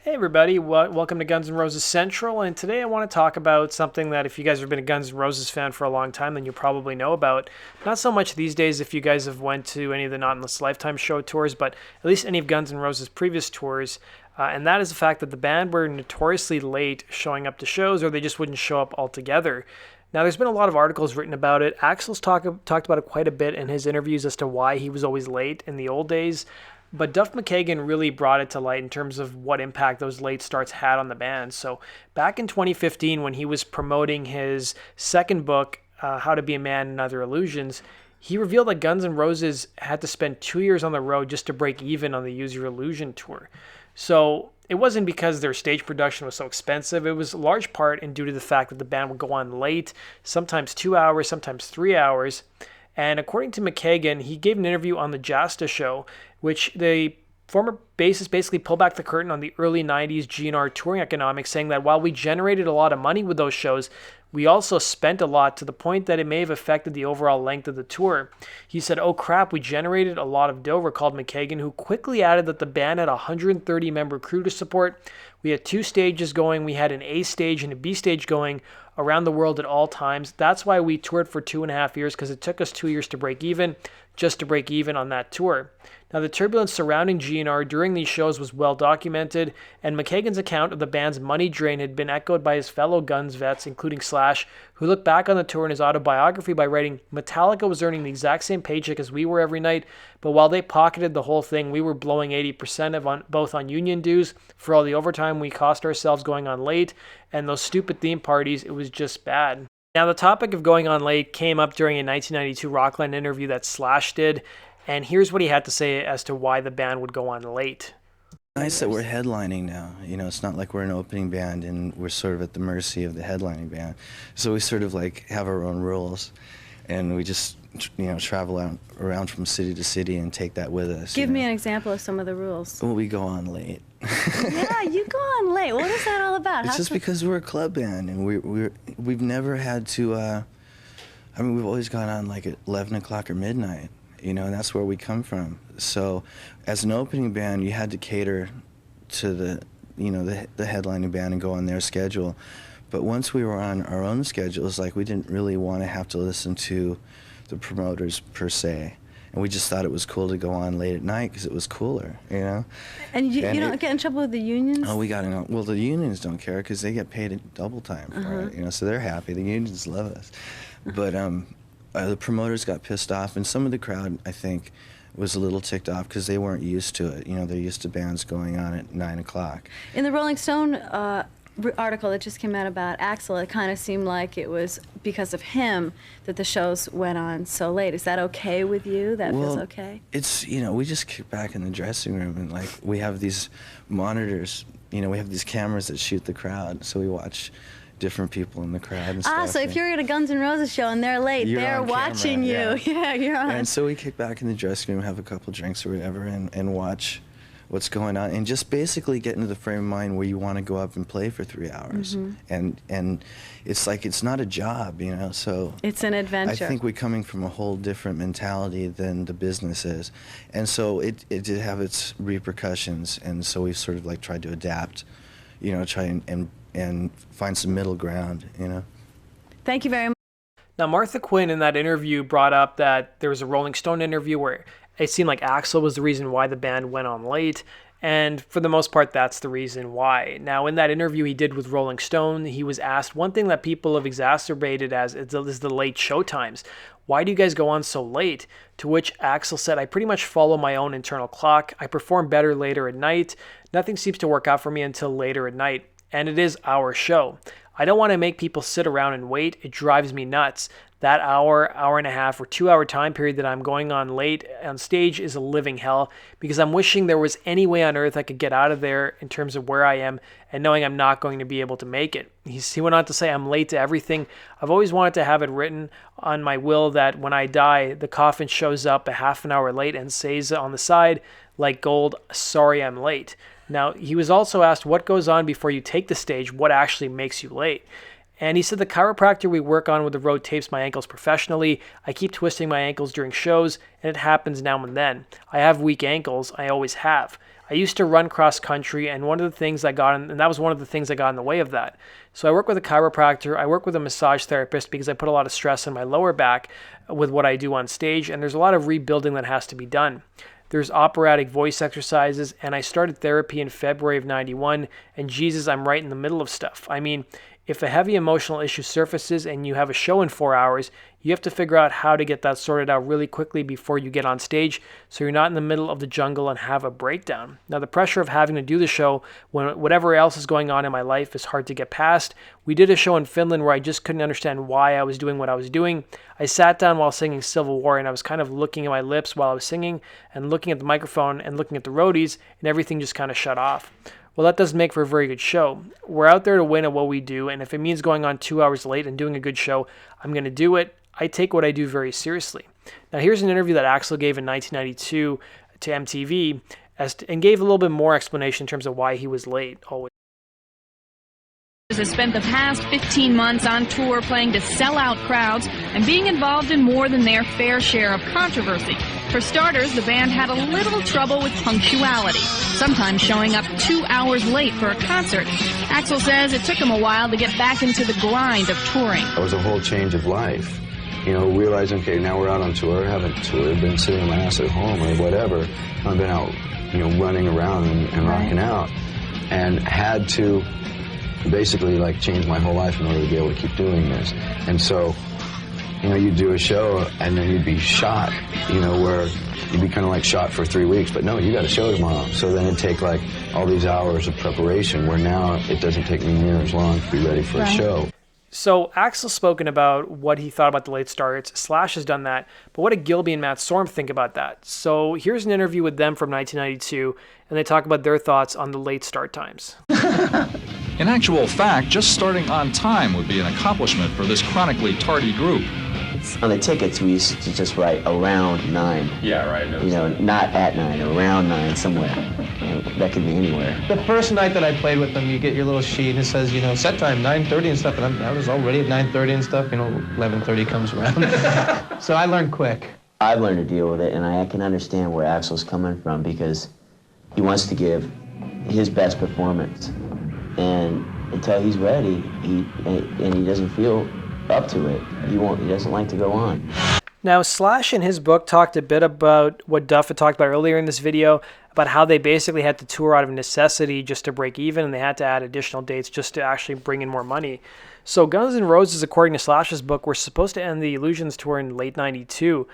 Hey everybody, welcome to Guns N' Roses Central, and today I want to talk about something that if you guys have been a Guns N' Roses fan for a long time, then you probably know about. Not so much these days if you guys have went to any of the Not in This Lifetime show tours, but at least any of Guns N' Roses' previous tours, and that is the fact that the band were notoriously late showing up to shows, or they just wouldn't show up altogether. Now, there's been a lot of articles written about it. Axel's talked about it quite a bit in his interviews as to why he was always late in the old days. But Duff McKagan really brought it to light in terms of what impact those late starts had on the band. So back in 2015, when he was promoting his second book, How to Be a Man and Other Illusions, he revealed that Guns N' Roses had to spend 2 years on the road just to break even on the Use Your Illusion tour. So it wasn't because their stage production was so expensive. It was a large part and due to the fact that the band would go on late, sometimes 2 hours, sometimes 3 hours. And according to McKagan, he gave an interview on the Jasta show, which the former bassist basically pulled back the curtain on the early 90s GNR touring economics, saying that while we generated a lot of money with those shows, we also spent a lot to the point that it may have affected the overall length of the tour. He said, "Oh crap, we generated a lot of dough," recalled McKagan, who quickly added that the band had a 130-member crew to support. We had 2 stages going. We had an A stage and a B stage going around the world at all times. That's why we toured for 2.5 years, because it took us 2 years to break even, just to break even on that tour. Now, the turbulence surrounding GNR during these shows was well documented, and McKagan's account of the band's money drain had been echoed by his fellow Guns vets, including Slash, who looked back on the tour in his autobiography by writing, "Metallica was earning the exact same paycheck as we were every night, but while they pocketed the whole thing, we were blowing 80% both on union dues for all the overtime we cost ourselves going on late, and those stupid theme parties, it was just bad." Now, the topic of going on late came up during a 1992 Rockland interview that Slash did, and here's what he had to say as to why the band would go on late. Nice that we're headlining now. You know, it's not like we're an opening band and we're sort of at the mercy of the headlining band. So we sort of like have our own rules, and we just, travel around from city to city and take that with us. Give me an example of some of the rules. Well, we go on late. Yeah, you go on late. What is that all about? It's just because we're a club band, and we've never had to. We've always gone on like at 11 o'clock or midnight. And that's where we come from. So, as an opening band, you had to cater to the headlining band and go on their schedule. But once we were on our own schedules, like we didn't really want to have to listen to the promoters per se. And we just thought it was cool to go on late at night because it was cooler, And you don't get in trouble with the unions? Oh, well, the unions don't care because they get paid at double time for it, so they're happy. The unions love us. But the promoters got pissed off, and some of the crowd, I think, was a little ticked off because they weren't used to it. They're used to bands going on at 9 o'clock. In the Rolling Stone article that just came out about Axel, it kind of seemed like it was because of him that the shows went on so late. Is that okay with you? That feels okay? It's, we just kick back in the dressing room, and like we have these monitors, we have these cameras that shoot the crowd, so we watch different people in the crowd and stuff. So if you're at a Guns N' Roses show and they're late, they're watching you. Yeah, you're on. And so we kick back in the dressing room, have a couple drinks or whatever, and watch what's going on, and just basically get into the frame of mind where you want to go up and play for 3 hours. And it's like, it's not a job, so it's an adventure. I think we're coming from a whole different mentality than the business is. And so it did have its repercussions, and so we sort of like tried to adapt, try and find some middle ground, Thank you very much. Now, Martha Quinn in that interview brought up that there was a Rolling Stone interview where it seemed like Axel was the reason why the band went on late, and for the most part, that's the reason why. Now, in that interview he did with Rolling Stone, he was asked one thing that people have exacerbated as is the late show times. Why do you guys go on so late? To which Axel said, "I pretty much follow my own internal clock. I perform better later at night. Nothing seems to work out for me until later at night. And it is our show. I don't want to make people sit around and wait. It drives me nuts. That hour, hour and a half, or 2 hour time period that I'm going on late on stage is a living hell because I'm wishing there was any way on earth I could get out of there in terms of where I am and knowing I'm not going to be able to make it." He went on to say, "I'm late to everything. I've always wanted to have it written on my will that when I die, the coffin shows up a half an hour late and says on the side, like gold, 'Sorry I'm late.'" Now, he was also asked what goes on before you take the stage, what actually makes you late. And he said, "The chiropractor we work on with the road tapes my ankles professionally. I keep twisting my ankles during shows, and it happens now and then. I have weak ankles. I always have. I used to run cross country, and that was one of the things that got in the way of that. So I work with a chiropractor, I work with a massage therapist because I put a lot of stress on my lower back with what I do on stage, and there's a lot of rebuilding that has to be done. There's operatic voice exercises, and I started therapy in February of 91, and Jesus, I'm right in the middle of stuff. I mean, if a heavy emotional issue surfaces and you have a show in 4 hours, you have to figure out how to get that sorted out really quickly before you get on stage so you're not in the middle of the jungle and have a breakdown. Now, the pressure of having to do the show when whatever else is going on in my life is hard to get past. We did a show in Finland where I just couldn't understand why I was doing what I was doing. I sat down while singing Civil War, and I was kind of looking at my lips while I was singing and looking at the microphone and looking at the roadies, and everything just kind of shut off. Well, that doesn't make for a very good show. We're out there to win at what we do, and if it means going on 2 hours late and doing a good show, I'm going to do it. I take what I do very seriously. Now, here's an interview that Axel gave in 1992 to MTV and gave a little bit more explanation in terms of why he was late always. Has spent the past 15 months on tour playing to sell-out crowds and being involved in more than their fair share of controversy. For starters, the band had a little trouble with punctuality, sometimes showing up 2 hours late for a concert. Axel says it took him a while to get back into the grind of touring. It was a whole change of life. You know, realizing, okay, now we're out on tour, haven't toured, been sitting my ass at home or whatever. I've been out, you know, running around and rocking out, and had to basically like change my whole life in order to be able to keep doing this. And so, you know, you'd do a show and then you'd be shot, you know, where you'd be kind of like shot for 3 weeks, but no, you got a show tomorrow. So then it'd take like all these hours of preparation, where now it doesn't take me near as long to be ready for a show. So Axel's spoken about what he thought about the late starts. Slash has done that. But what did Gilby and Matt Sorm think about that? So here's an interview with them from 1992, and they talk about their thoughts on the late start times. In actual fact, just starting on time would be an accomplishment for this chronically tardy group. On the tickets, we used to just write around 9. Yeah, right. You know, not at 9, around 9 somewhere. You know, that could be anywhere. The first night that I played with them, you get your little sheet and it says, you know, set time 9:30 and stuff, and I was already at 9:30 and stuff. You know, 11:30 comes around. So I learned quick. I've learned to deal with it, and I can understand where Axel's coming from, because he wants to give his best performance, and until he's ready, he doesn't feel up to it, he doesn't like to go on. Now, Slash in his book talked a bit about what Duff had talked about earlier in this video, about how they basically had to tour out of necessity just to break even, and they had to add additional dates just to actually bring in more money. So Guns N' Roses, according to Slash's book, were supposed to end the Illusions tour in late 92.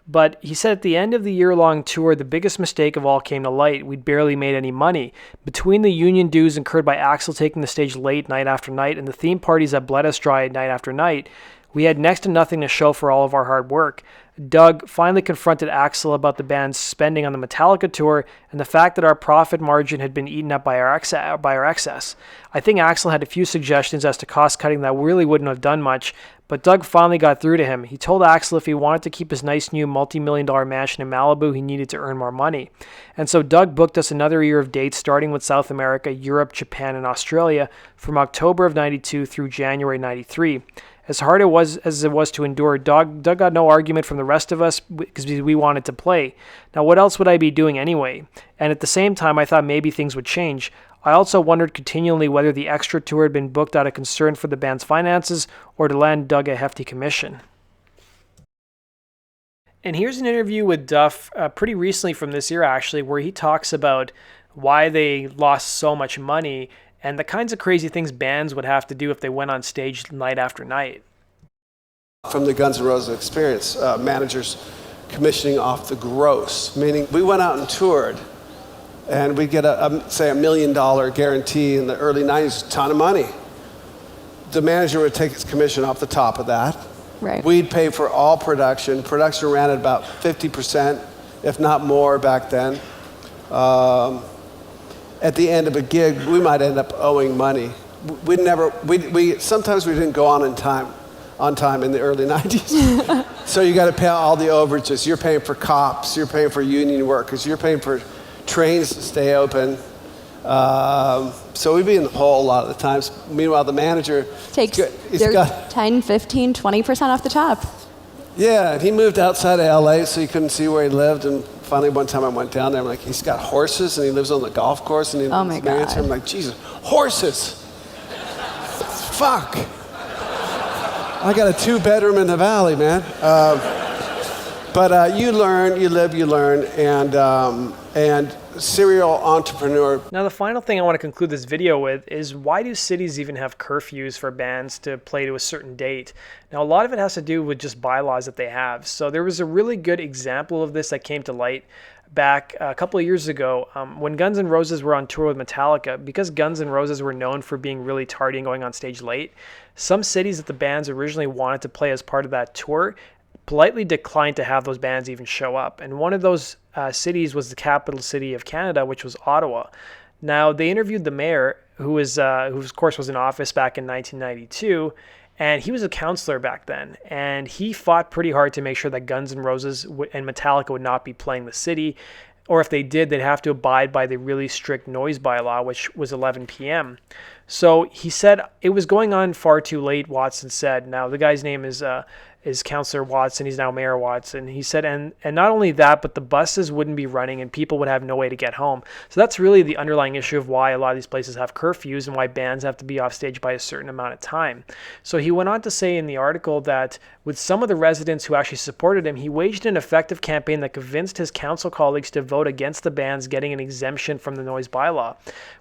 But he said at the end of the year-long tour, the biggest mistake of all came to light. We'd barely made any money. Between the union dues incurred by Axel taking the stage late night after night and the theme parties that bled us dry night after night, we had next to nothing to show for all of our hard work. Doug finally confronted Axel about the band's spending on the Metallica tour and the fact that our profit margin had been eaten up by our excess. I think Axel had a few suggestions as to cost cutting that really wouldn't have done much, but Doug finally got through to him. He told Axel if he wanted to keep his nice new multi-million-dollar mansion in Malibu, he needed to earn more money. And so Doug booked us another year of dates starting with South America, Europe, Japan, and Australia from October of 92 through January 93. As hard as it was to endure, Doug got no argument from the rest of us because we wanted to play. Now, what else would I be doing anyway? And at the same time, I thought maybe things would change. I also wondered continually whether the extra tour had been booked out of concern for the band's finances or to land Doug a hefty commission. And here's an interview with Duff pretty recently from this year, actually, where he talks about why they lost so much money and the kinds of crazy things bands would have to do if they went on stage night after night. From the Guns N' Roses experience, managers commissioning off the gross, meaning we went out and toured, and we'd get say $1 million guarantee in the early 90s, a ton of money. The manager would take his commission off the top of that. Right. We'd pay for all production. Production ran at about 50%, if not more back then. At the end of a gig, we might end up owing money. Sometimes we didn't go on time in the early 90s. So you got to pay all the overages. You're paying for cops, you're paying for union workers, you're paying for trains to stay open. So we'd be in the hole a lot of the times. Meanwhile, the manager takes their 10, 15, 20% off the top. Yeah, and he moved outside of LA so you couldn't see where he lived, and funny. One time I went down there, I'm like, he's got horses and he lives on the golf course and he Oh my God. I'm like, Jesus, horses! Fuck! I got a 2-bedroom in the valley, man. But you learn, you live, you learn, and serial entrepreneur. Now the final thing I want to conclude this video with is, why do cities even have curfews for bands to play to a certain date? Now a lot of it has to do with just bylaws that they have. So there was a really good example of this that came to light back a couple of years ago when Guns N' Roses were on tour with Metallica. Because Guns N' Roses were known for being really tardy and going on stage late, some cities that the bands originally wanted to play as part of that tour politely declined to have those bands even show up. And one of those cities was the capital city of Canada, which was Ottawa. Now, they interviewed the mayor, who of course was in office back in 1992, and he was a councillor back then. And he fought pretty hard to make sure that Guns N' Roses and Metallica would not be playing the city, or if they did, they'd have to abide by the really strict noise bylaw, which was 11 p.m. So he said it was going on far too late, Watson said. Now, the guy's name is Councillor Watson. He's now Mayor Watson. He said, and not only that, but the buses wouldn't be running and people would have no way to get home. So that's really the underlying issue of why a lot of these places have curfews and why bands have to be off stage by a certain amount of time. So he went on to say in the article that with some of the residents who actually supported him, he waged an effective campaign that convinced his council colleagues to vote against the bands getting an exemption from the noise bylaw.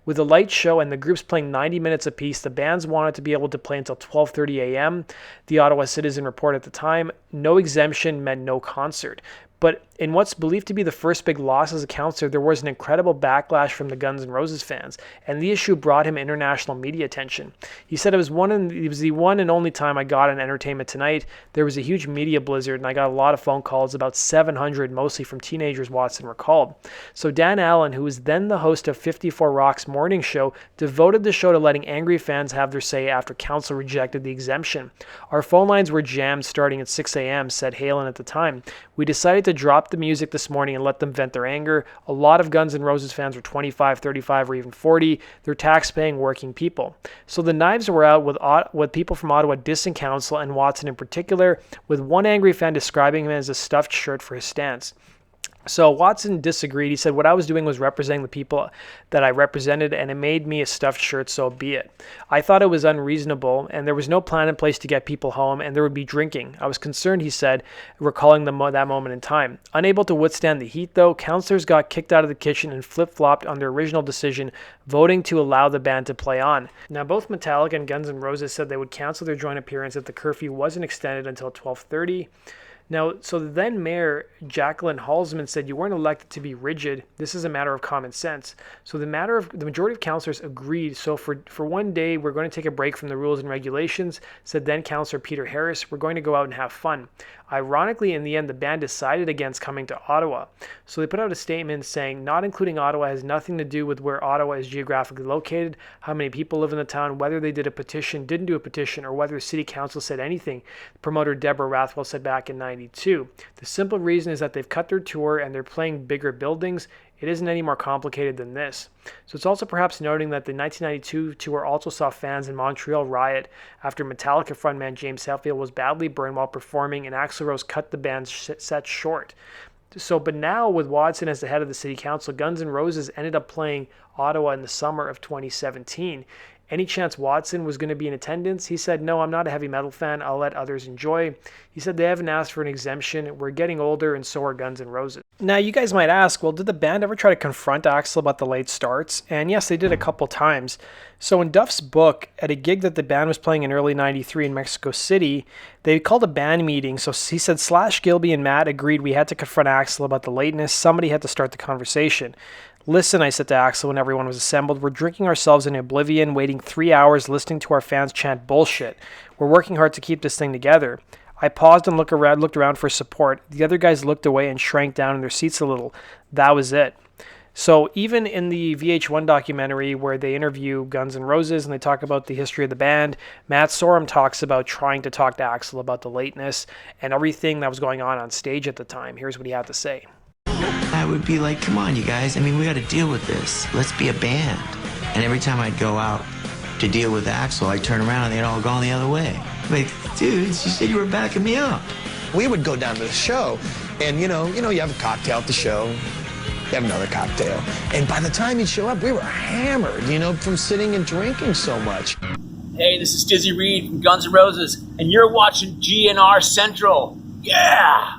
With a light show and the groups playing 90 minutes apiece, the bands wanted to be able to play until 12:30 a.m. The Ottawa Citizen reported at the time, no exemption meant no concert. But in what's believed to be the first big loss as a councillor, there was an incredible backlash from the Guns N' Roses fans, and the issue brought him international media attention. He said, it was the one and only time I got on Entertainment Tonight. There was a huge media blizzard, and I got a lot of phone calls, about 700, mostly from teenagers, Watson recalled. So Dan Allen, who was then the host of 54 Rock's morning show, devoted the show to letting angry fans have their say after council rejected the exemption. Our phone lines were jammed starting at 6 a.m., said Halen at the time. We decided to drop the music this morning and let them vent their anger. A lot of Guns N' Roses fans were 25, 35, or even 40. They're tax-paying working people. So the knives were out with people from Ottawa dissing council and Watson in particular, with one angry fan describing him as a stuffed shirt for his stance. So Watson disagreed. He said, what I was doing was representing the people that I represented, and it made me a stuffed shirt, so be it. I thought it was unreasonable, and there was no plan in place to get people home, and there would be drinking. I was concerned, he said, recalling that moment in time. Unable to withstand the heat, though, councillors got kicked out of the kitchen and flip-flopped on their original decision, voting to allow the band to play on. Now, both Metallica and Guns N' Roses said they would cancel their joint appearance if the curfew wasn't extended until 12:30. Now, so the then mayor, Jacqueline Halsman, said you weren't elected to be rigid. This is a matter of common sense. So the majority of councillors agreed. So for one day, we're going to take a break from the rules and regulations, said then Councillor Peter Harris. We're going to go out and have fun. Ironically, in the end, the band decided against coming to Ottawa. So they put out a statement saying, not including Ottawa has nothing to do with where Ottawa is geographically located, how many people live in the town, whether they did a petition, didn't do a petition, or whether the city council said anything, promoter Deborah Rathwell said back in 92. The simple reason is that they've cut their tour and they're playing bigger buildings. It isn't any more complicated than this. So it's also perhaps noting that the 1992 tour also saw fans in Montreal riot after Metallica frontman James Hetfield was badly burned while performing, and Axel Rose cut the band's set short. But now with Watson as the head of the city council, Guns N' Roses ended up playing Ottawa in the summer of 2017. Any chance Watson was going to be in attendance? He said, no, I'm not a heavy metal fan. I'll let others enjoy. He said they haven't asked for an exemption. We're getting older, and so are Guns N' Roses. Now, you guys might ask, well, did the band ever try to confront Axel about the late starts? And yes, they did a couple times. So in Duff's book, at a gig that the band was playing in early 93 in Mexico City, they called a band meeting. So he said Slash, Gilby, and Matt agreed we had to confront Axel about the lateness. Somebody had to start the conversation. Listen, I said to Axel when everyone was assembled, we're drinking ourselves in oblivion, waiting 3 hours, listening to our fans chant bullshit. We're working hard to keep this thing together. I paused and looked around for support. The other guys looked away and shrank down in their seats a little. That was it. So even in the VH1 documentary where they interview Guns N' Roses and they talk about the history of the band, Matt Sorum talks about trying to talk to Axel about the lateness and everything that was going on stage at the time. Here's what he had to say. I would be like, come on, you guys. I mean, we got to deal with this. Let's be a band. And every time I'd go out to deal with Axel, I'd turn around and they'd all gone the other way. Like, dudes, you said you were backing me up. We would go down to the show, And you have a cocktail at the show, you have another cocktail. And by the time he'd show up, we were hammered, from sitting and drinking so much. Hey, this is Dizzy Reed from Guns N' Roses, and you're watching GNR Central. Yeah!